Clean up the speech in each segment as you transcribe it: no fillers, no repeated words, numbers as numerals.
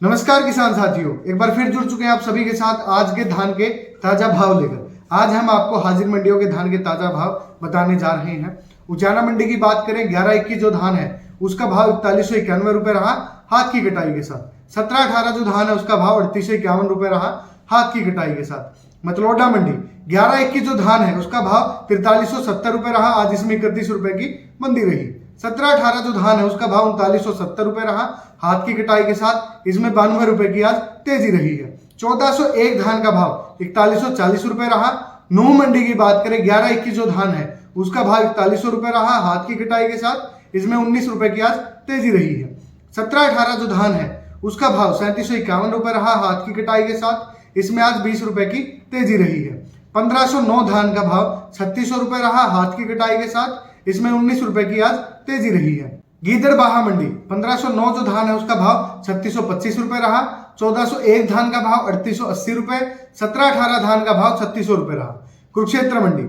नमस्कार किसान साथियों, एक बार फिर जुड़ चुके हैं आप सभी के साथ आज के धान के ताजा भाव लेकर। आज हम आपको हाजिर मंडियों के धान के ताजा भाव बताने जा रहे हैं। उचाना मंडी की बात करें 11-21 जो धान है उसका भाव 4191 रुपए रहा हाथ की कटाई के साथ। 17-18 जो धान है उसका भाव 3851 रुपए रहा हाथ की कटाई के साथ। मतलोडा मंडी 11-21 जो धान है उसका भाव 4370 रुपए रहा, आज इसमें 31 रुपए की मंदी रही। 17-18 जो धान है उसका भाव 3970 रुपए रहा हाथ की कटाई के साथ, इसमें 92 रुपए की आज तेजी रही है। 1401 धान का भाव 4140 रुपए रहा। नूह मंडी की बात करें 11-21 जो धान है उसका भाव 4100 रुपए रहा हाथ की कटाई के साथ, इसमें 19 रुपए की आज तेजी रही है। 17-18 जो धान है उसका भाव 3751 रुपए रहा हाथ की कटाई के साथ, इसमें आज 20 रुपए की तेजी रही है। 1509 धान का भाव 3600 रुपए रहा हाथ की कटाई के साथ, इसमें 19 रुपए की आज तेजी रही है। गीदड़बाहा मंडी 1509 जो धान है उसका भाव 3625 रुपए रहा। 1401 धान का भाव 3880 रुपए। 17-18 धान का भाव 3600 रुपए रहा। कुरुक्षेत्र मंडी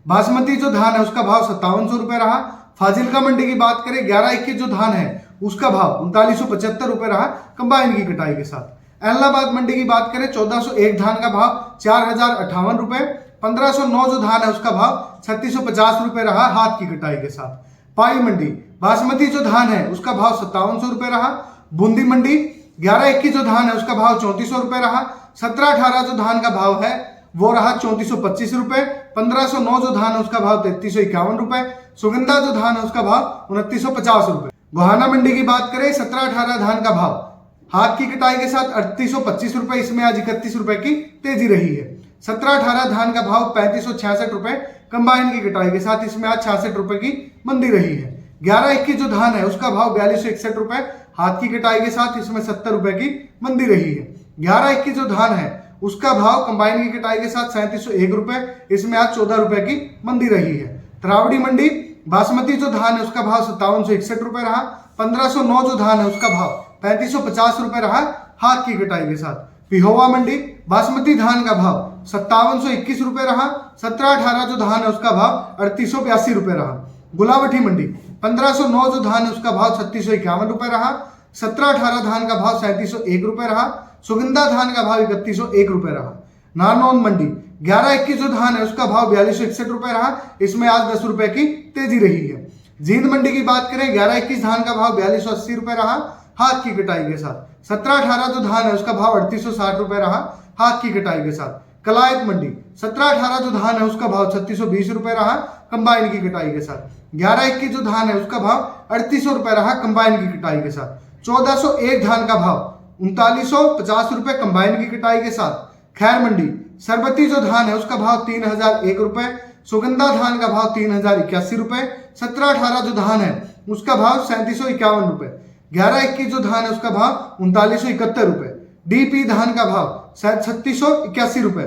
बासमती जो धान है उसका भाव 5700 रुपए रहा। फाजिल्का मंडी की बात करें 11-21 जो धान है उसका भाव 3975 रुपए रहा कंबाइन की कटाई के साथ। एलनाबाद मंडी की बात करें 1401 धान का भाव 4058 रुपए। 1509 जो धान है उसका भाव 3650 रुपए रहा हाथ की कटाई के साथ। पाई मंडी बासमती जो धान है उसका भाव 5700 रुपए रहा। बूंदी मंडी 11-21 जो धान है उसका भाव 3400 रुपए रहा। 17-18 जो धान का भाव है वो रहा 3425 रुपए। 1509 जो धान है उसका भाव 3351 रुपए। सुगंधा जो धान है उसका भाव 2950 रुपए। गोहाना मंडी की बात करें 17-18 धान का भाव हाथ की कटाई के साथ 3825 रुपए, इसमें आज 31 रुपए की तेजी रही है। 17-18 धान का भाव 3566 रुपए कंबाइन की कटाई के साथ, इसमें आज 66 रुपए की मंदी रही है। 11-21 जो धान है उसका भाव 4261 रुपए हाथ की कटाई के साथ, इसमें 70 रुपए की मंदी रही है। 11-21 जो धान है उसका भाव कंबाइन की कटाई के साथ 3701 रुपए, इसमें आज 14 रुपए की मंदी रही है। तरावड़ी मंडी बासमती जो धान है उसका भाव 5761 रुपए रहा। 1509 जो धान है उसका भाव 3550 रुपए रहा हाथ की कटाई के साथ। पिहोवा मंडी बासमती धान का भाव 5721 रुपए रहा। 17-18 जो धान है उसका भाव 3882 रुपए रहा। गुलावटी मंडी 1509 जो धान है उसका भाव 3651 रुपए रहा। 17-18 धान का भाव 3701 रुपए रहा। सुगंधा धान का भाव 3101 रुपए रहा। नारनौंद मंडी 11-21 जो धान है उसका भाव 4261 रुपए रहा, इसमें आज 10 रुपए की तेजी रही है। जींद मंडी की बात करें 11-21 धान का भाव 4280 रुपए रहा हाथ की कटाई के साथ। 17-18 जो धान है उसका भाव 3860 रुपए रहा हाथ की कटाई के साथ। कलायत मंडी 17-18 जो धान है उसका भाव 3620 रुपए रहा कंबाइन की कटाई के साथ। 11-21 जो धान है उसका भाव 3800 रुपए रहा कंबाइन की कटाई के साथ। 1401 धान का भाव 3950 रुपए कंबाइन की कटाई के साथ। खैर मंडी सरबती जो धान है उसका भाव 3001 रुपए। सुगंधा धान का भाव 3081 रुपए। 17-18 जो धान है उसका भाव 3751 रुपए। 11-21 जो धान है उसका भाव 3971 रुपए। डीपी धान का भाव 3681 रुपए।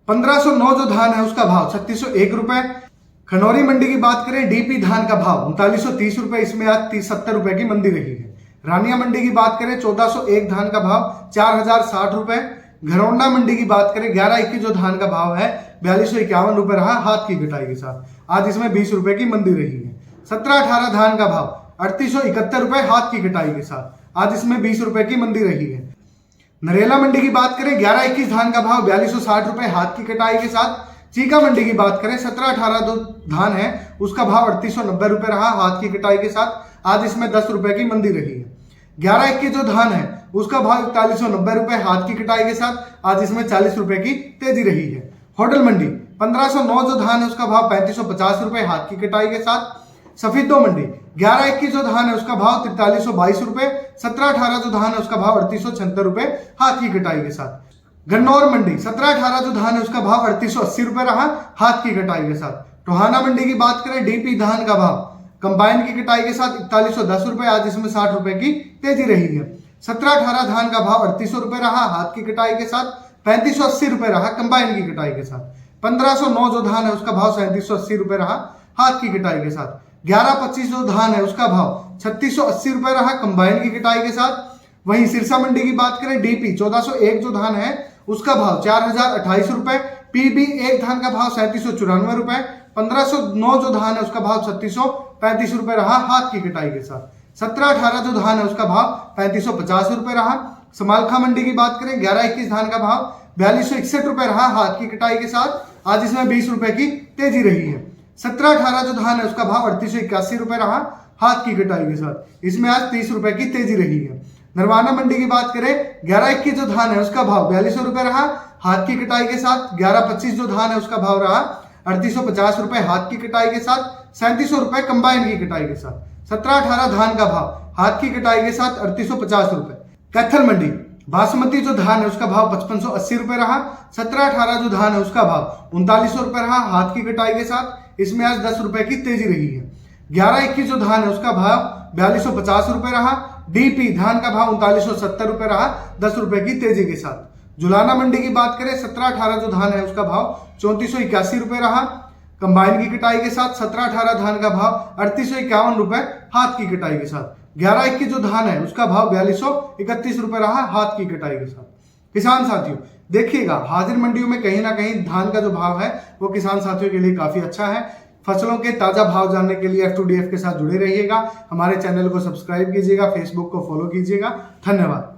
1509 जो धान है उसका भाव 3601 रुपए। खनौरी मंडी की बात करें डीपी धान का भाव 3930 रुपए, इसमें आज 70 रुपए की मंदी रही है। रानिया मंडी की बात करें 1401 धान का भाव 4060 रुपए। घरौंडा मंडी की बात करें 11-21 जो धान का भाव है 4251 रुपए रहा हाथ की कटाई के साथ, आज इसमें 20 रुपए की मंदी रही है। 17-18 धान का भाव 3871 रुपए हाथ की कटाई के साथ, आज इसमें 20 रुपए की मंदी रही है। नरेला मंडी की बात करें 11-21 धान का भाव 4260 रुपए हाथ की कटाई के साथ। चीका मंडी की बात करें 17-18 जो धान है उसका भाव 3890 रुपए रहा हाथ की कटाई के साथ, आज इसमें 10 रुपए की मंदी रही है। 11-21 जो धान है उसका भाव 4190 रुपए हाथ की कटाई के साथ, आज इसमें 40 रुपए की तेजी रही है। होटल मंडी 1509 जो धान है उसका भाव 3550 रुपए हाथ की कटाई के साथ। सफीदो मंडी 11-21 जो धान है उसका भाव 4322 रुपए। 17-18 जो धान है उसका भाव 3876 रुपए हाथ की कटाई के साथ। गन्नौर मंडी 17-18 जो धान है उसका भाव 3880 रुपए रहा हाथ की कटाई के साथ। टोहाना मंडी की बात करें डीपी धान का भाव कंबाइन की कटाई के साथ 4110 रुपए, आज इसमें 60 रुपए की तेजी रही है। 17-18 धान का भाव 3800 रुपए रहा हाथ की कटाई के साथ, 3580 रुपए रहा कंबाइन की कटाई के साथ। 1509 जो धान है उसका भाव 3780 रुपए रहा हाथ की कटाई के साथ। 11-25 जो धान है उसका भाव 3680 रुपए रहा कंबाइन की कटाई के साथ। वहीं सिरसा मंडी की बात करें डीपी 1401 जो धान है उसका भाव 4028 रुपए। पीबी एक धान का भाव 3794 रुपए। 1509 जो धान है उसका भाव 3635 रुपए रहा हाथ की कटाई के साथ। 17-18 जो धान है उसका भाव 3550 रुपए रहा। समालखा मंडी की बात करें 11-21 धान का भाव 4261 रुपए रहा हाथ की कटाई के साथ। आज इसमें 20 रुपए की तेजी रही है। 17-18 जो धान है उसका भाव 3881 रुपए रहा हाथ की कटाई के साथ। इसमें आज 30 रुपए की तेजी रही है। नरवाना मंडी की बात करें 11-21 जो धान है उसका भाव 4200 रुपए रहा हाथ की कटाई के साथ। 11-25 जो धान है उसका भाव रहा 3850 रुपए हाथ की कटाई के साथ। 3700 रुपए कंबाइन की कटाई के साथ। 17-18 धान का भाव हाथ की कटाई के साथ 3850 रुपए। कैथल मंडी बासमती जो धान है उसका भाव 5580 रुपए रहा। 17-18 जो धान है उसका भाव 3900 रुपए रहा हाथ की कटाई के साथ। इसमें आज 10 रुपए की तेजी रही है। 11-21 जो धान है उसका भाव 4250 रुपए रहा। डीपी धान का भाव 3970 रुपए रहा 10 रुपए की तेजी के साथ। जुलाना मंडी की बात करें 17-18 जो धान है उसका भाव 3481 रुपए रहा कंबाइन की कटाई के साथ। 17-18 धान का भाव 3851 रुपए हाथ की कटाई के साथ। 11-21 जो धान है उसका भाव 4231 रुपए रहा हाथ की कटाई के साथ। किसान साथियों देखिएगा हाजिर मंडियों में कहीं ना कहीं धान का जो भाव है वो किसान साथियों के लिए काफी अच्छा है। फसलों के ताजा भाव जानने के लिए F2DF के साथ जुड़े रहिएगा। हमारे चैनल को सब्सक्राइब कीजिएगा, फेसबुक को फॉलो कीजिएगा। धन्यवाद।